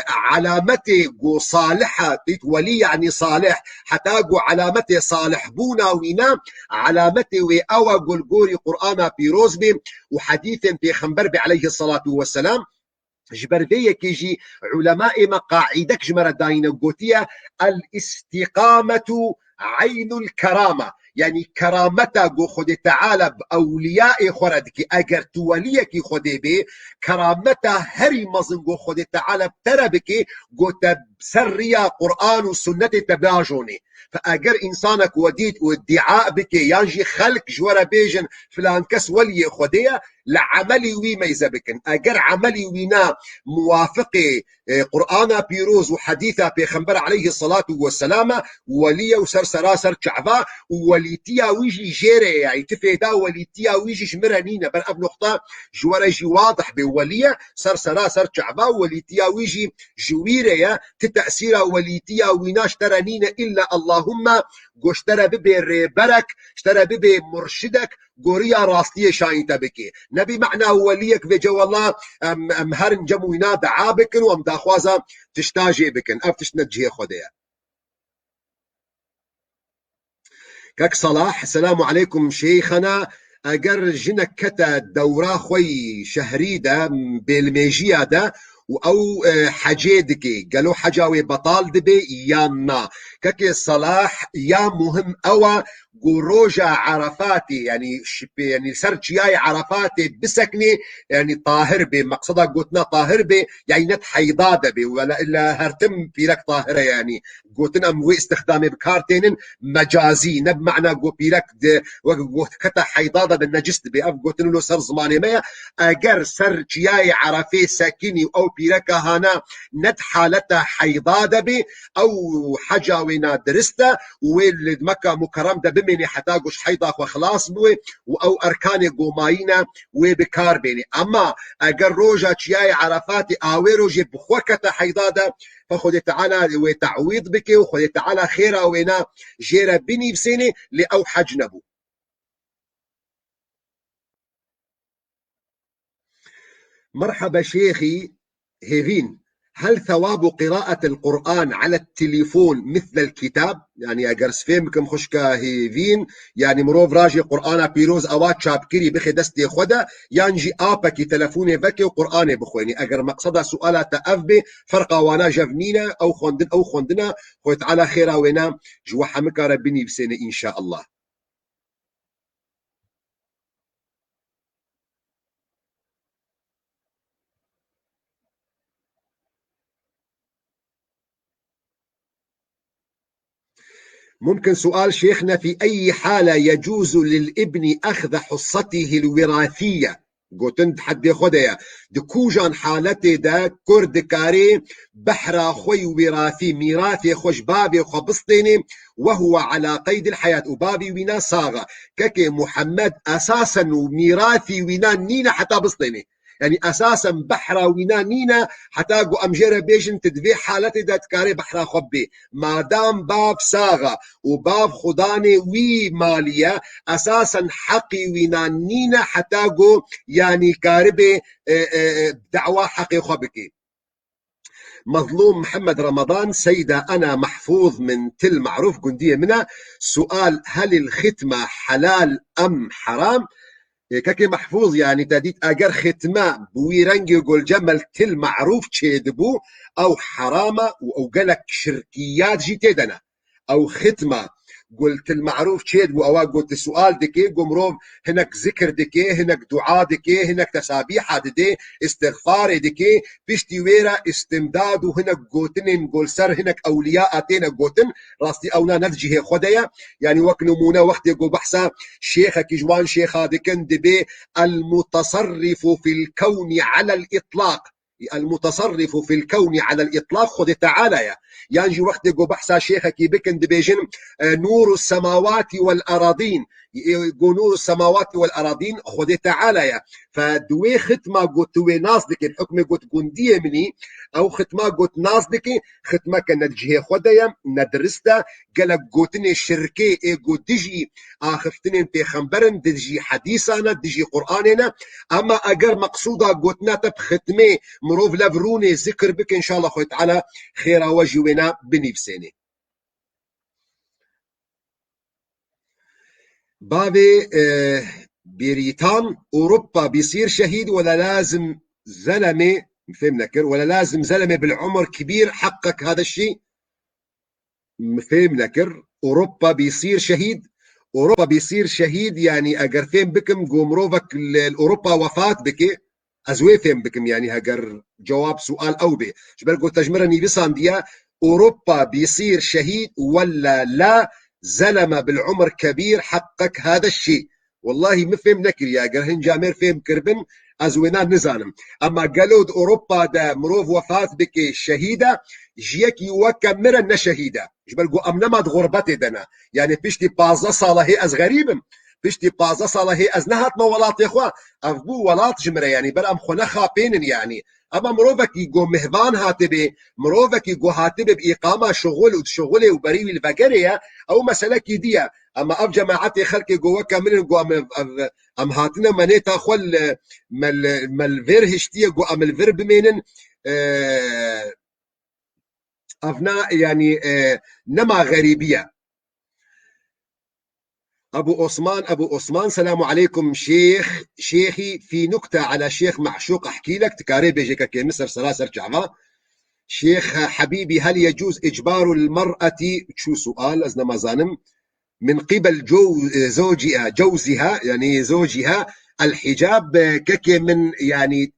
علامته جو صالحة ولي يعني صالح حتى جو علامته صالح بونا وينا علامته وأوى قول قوري قرآن بيروز بي وحديث بيخنبر بي عليه الصلاة والسلام جبر بيه كيجي علماء مقاعدك جمرة داينة قوتية الاستقامة عين الكرامة يعني كرامتا قو خود تعالى بأولياء خوردك اگر توليك خود بي كرامتا هري مزن قو خود تعالى بتربك قو تبسريا قرآن وسنة تباجوني فاگر انسانك وديد وادعاء بك يانجي خلق جورا بيجن فلان كس ولي خودية لعملي وي ميزة بكن اگر عملي وينا موافق قرآن بيروز وحديثة بيخنبر عليه الصلاة والسلام ولي وسر سراسر شعبا وليتيا ويجي جيري يعني تفيدا وليتيا ويجي جمرانينا بل اب نقطة جوارا جي واضح بولية سر سراسر شعبا وليتيا ويجي جويريا تتأثير وليتيا ويناش ترانينا إلا اللهم قشترى ببي ريبرك اشترى ببي مرشدك قوريا راستية شاين تبكي نبي معنى وليك في جو الله ام هرن جموينا دعا بكن وام داخوازا تشتاجي بكن افتش نجيه خديا كاك صلاح السلام عليكم شيخنا اگر جنك كتا دورا خوي شهريدا بالميجيا دا او حجيدكي قالوا حجاوي بطال دبي يانا كاكي صلاح يا مهم اوى قروجا عرفاتي يعني سرجياي عرفاتي بسكني يعني طاهر بي مقصدا قوتنا طاهر بي يعني نت حيضادة بي ولا الا هرتم في لك طاهرة يعني قوتنا موي استخدامي بكارتين مجازي نب معنى قو بيلك وقوت كتا حيضادة بالنجس بي اف قوتنا له سر زماني ميا اگر سرجياي عرفي ساكني او بيلك هانا نت حالتا حيضادة بي او حجاوينا درستا واللي مكة مكرم ده بمني حتى قوش حيضاك وخلاص بوي او اركاني قوماينا وبكار بيني اما اگر روجا تشياي عرفاتي اوي روجي بخوكة حيضادة فخذ تعالى وتعويض بك وخذ تعالى خيرا وينا جيرا بني بسيني لأو حجنبو مرحبا شيخي هيفين هل ثواب قراءة القرآن على التليفون مثل الكتاب؟ يعني اگر فهمكم خشكا هيفين يعني مروف راجي قرآن بيروز اوات شابكري بخي دستي خدا يانجي آبكي تلفوني بكي وقرآن بخويني اگر مقصدا سؤالة تأفبي فرقا وانا جفنينا او خوندنا خويت على خيرا وينا جوحا مكا ربني بسنة ان شاء الله. ممكن سؤال شيخنا في أي حالة يجوز للابن أخذ حصته الوراثية قوتن حد خديا دكوجان حالتي دا كرد كاري بحرا خوي وراثي ميراثي خوش بابي خبصتيني وهو على قيد الحياة وبابي وينا صاغة ككي محمد أساسا وميراثي وينا نينا حتى بسطيني يعني اساسا بحرا وينا نينا حتى قو امجيرا بيجن تدفي حالتي دا تكاري بحرا خبي ما دام باب ساغا وباب خداني وي مالية اساسا حقي وينا نينا حتى قو يعني كاربي دعوة حقي خبكي. مظلوم محمد رمضان سيدة أنا محفوظ من تل معروف قندية منها سؤال هل الختمة حلال أم حرام؟ كاكي محفوظ يعني تديت اگر ختمه بوي رنجي يقول جمل تل معروف تشيدبو او حرامه او قالك شركيات جي تدنا او ختمه قلت المعروف تشيدبو او قلت السؤال دكي قمروف هناك ذكر دكي هناك دعاء دكي هناك تسابيح دكي استغفار دكي بيشتي ويرا استمداد وهناك قوتن نقول سر هناك اولياء اتينا قوتن راستي اونا نفجي هي خديا يعني وقت نمونا وقت يقول بحثا شيخك جوان شيخا دكن دبي المتصرف في الكون على الاطلاق المتصرف في الكون على الإطلاق خذ تعالى يا ينجي وقت يقول بحثا شيخك بكن دبيجن نور السماوات والأراضين يقول نور السماوات والأراضين خذ تعالى يا فدوي ختمة قوتوي ناصدك الحكم قوت قندية مني أو ختمة قوت ناصدك ختمة كنتجهي خدايا ندرستا قالك قوتني شركي قوت دجي آخفتني بيخنبرن دجي حديثانا دجي قرآننا أما أجر مقصودة قوتنا تبختمي مروف لفروني ذكر بك إن شاء الله خوي تعالى خير وجونا بنفسيني بابي بريطان أوروبا بيصير شهيد ولا لازم زلمة فهم نكر ولا لازم زلمة بالعمر كبير حقق هذا الشيء فهم نكر أوروبا بيصير شهيد أوروبا بيصير شهيد يعني أجر فهم بكم قومروفك الأوروبا وفاة بك أزوي فهم بكم يعني هجر جواب سؤال أو به جبل قلت تجمرني بصاندية أوروبا بيصير شهيد ولا لا زلمة بالعمر كبير حقق هذا الشيء والله ما فهم نكر يا جرهن جامير فهم كربن أزوينا نزانم أما قالود أوروبا دا مروف وفاة بك شهيدة جيك يوكا مرن شهيدة جبل قو أمنمت غربتي دنا يعني بيشتي بازا صالة هي أز غريبم بيشتي بازا صالة هي أز نهات مولات يا إخوة أفبو ولات جمرة يعني برام خنخا بينن يعني أما مروفك يقو مهبان هاتبي مروفك يقو هاتبي بإقامة شغل وبريوي الفقرية أو مسألة كيدية أما أف جماعتي خلقي قوة كاملين قو أم هاتنا منيتا خل مال فير هشتية قو أم الفير بمينن أفنا يعني نما غريبية أبو عثمان سلام عليكم شيخي في نكتة على شيخ معشوق أحكي لك تكاري بيجيك كي مصر سلاسل جعفة شيخ حبيبي هل يجوز إجبار المرأة شو سؤال أزنا ما زانم من قبل جوزها يعني زوجها الحجاب ككي من يعني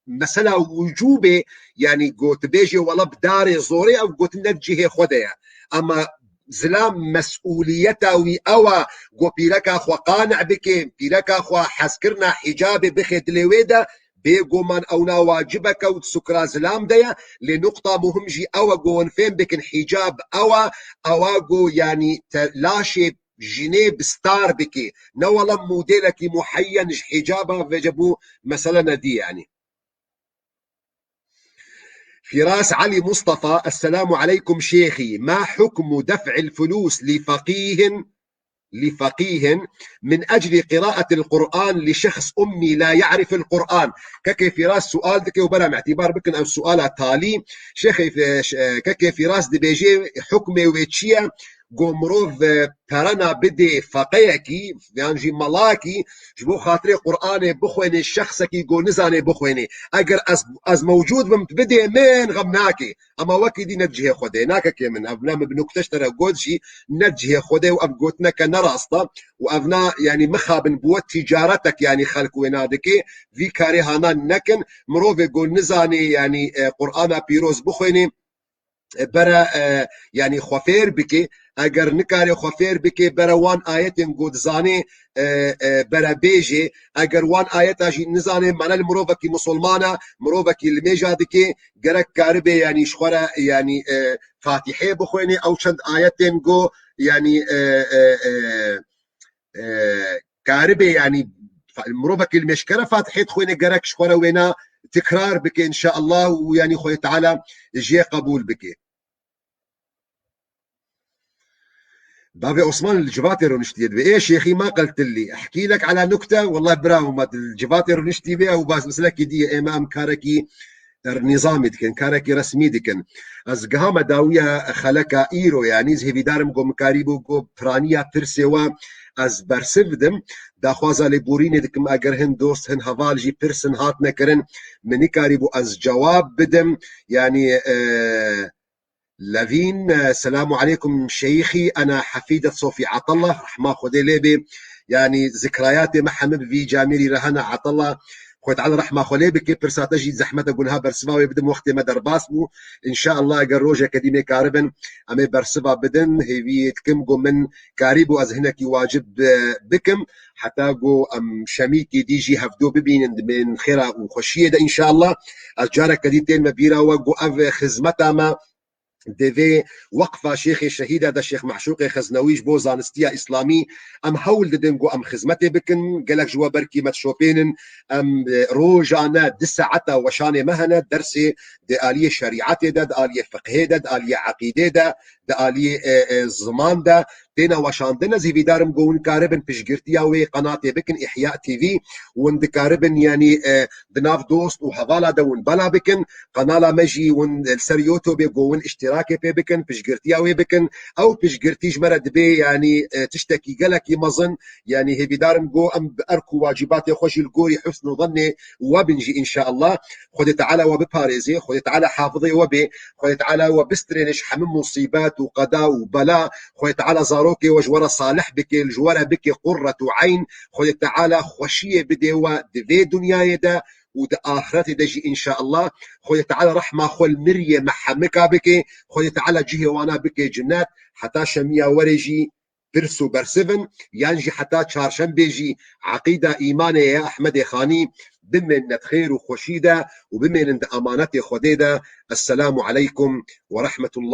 مسألة وجوبة يعني قوت بيجي ولا بداري زوري أو قوت نجيه خديا أما زلام مسؤوليته وأوا قو بيلك أخوة قانع بك بيلك أخوة حسكرنا حجابي بخد لويدا بيقو من أونا واجبك وتسكرا زلام ديا لنقطة مهم جي أوا قو نفهم بك حجاب أوا قو يعني تلاشي جنيب ستار بك نولا موديلك محين حجابا فجبو مثلا دي يعني فراس علي مصطفى السلام عليكم شيخي ما حكم دفع الفلوس لفقيه من أجل قراءة القرآن لشخص أمي لا يعرف القرآن ككي فراس سؤال دكي وبلا اعتبار بكن أو السؤال التالي شيخي ككي فراس دي بيجي حكمي ويتشيا قومروف ترنا بدي فقيكي يعني ملاكي جبو خاطري قرآني بخويني الشخصكي قو نزاني بخويني اگر از موجود بمت بدي من غمناكي اما وكي دي نجيه خودي ناكا من ابنا بنكتش ترى قودشي نجيه خودي وابقوتنا كنراسطة وابنا يعني مخابن بوت تجارتك يعني خلق وينادكي في كاري هانا نكن مروفي قو نزاني يعني قرآن بيروز بخويني برا يعني خوفير بكي اگر نکاری خوفیر بکی برا وان آیت گود زانی برا بیجی اگر وان آیت اجی نزانی معنی المروفه کی مسلمانه مروفه کی المیجا دکی گرک کاربه يعني شخورا يعني فاتحه بخوینی او چند آیت گو يعني كاربه يعني المروفه کی المشکره فاتحه خوینی گرک شخورا وینا تكرار بك ان شاء الله ويعني خوي تعالى جي قبول بك بابي عثمان الجباتي رونشتي بيه شيخي ما قلت لي احكي لك على نكته والله براو ما الجباتي رونشتي بيه وباس مسلك دي امام كاركي نظامي دكن كاركي رسمي دكن از قهامة داوية خلقا ايرو يعني زي بدارم قوم كاريبو قو برانيا ترسيوا از برسفدم دا خوازا لبوريني دكم اگر هن دوست هن هفال جي برسن هات نكرن مني كاريبو از جواب بدم يعني لافين السلام عليكم شيخي أنا حفيدة صوفي عطلة رحمة خدي ليبي يعني ذكرياتي مع حمد في جاميري رهنا عطلة خويت على رحمة خليبي كي برساتجي زحمة قولها برسبا بدم وقت مدر باسمو إن شاء الله قروج أكاديمي كاربن أمي برسبا بدن هي تكم قو من كاريبو از هناك واجب بكم حتى قو أم شميكي ديجي هفدو ببين من خيرا وخشية إن شاء الله أجارك كديتين مبيرا وقو أف خزمتا ما ديفي وقفة شيخي الشهيدة دا الشيخ معشوقي خزنويش بو زانستيا إسلامي أم هول ددنقو أم خزمتي بكن قالك جوا بركي متشوبين أم روجانا دسعتا وشاني مهنة درسي دا آلية شريعتي دا آلية فقهي دا آلية عقيدة دا آلية زمان دا تينا وشاندنا زي في دارم قون كاربن بشجرتياوي قناتي بكن إحياء تي في وند كاربن يعني دناف دوست وحضالة دون بلا بكن قنالا مجي ون السريوتو بيقون اشتراكي بكن بشجرتياوي بكن او بشجرتي جمرد بي يعني تشتكي قالك مظن يعني هي بدارم قو ام باركو واجباتي خوشي القوري حسن ظني وبنجي ان شاء الله خذ تعالى وبباريزي خذ تعالى حافظي وبي خذ تعالى وبسترينش حمم مصيبات وقضاء وبلاء خذ تعالى زاروكي وجورة صالح بك الجوارة بك قرة عين خذ تعالى خوشية بديوة دفي دنيا دا ودا آخرتي دجي إن شاء الله خويا تعالى رحمة خول مرية محمكا بكي خويا تعالى جيه وانا بكي جنات حتى شمية ورجي برسو برسفن ينجي حتى شارشن بيجي عقيدة إيمانية يا أحمد خاني بمن خير وخشيدة وبمن أمانتي خديدة. السلام عليكم ورحمة الله.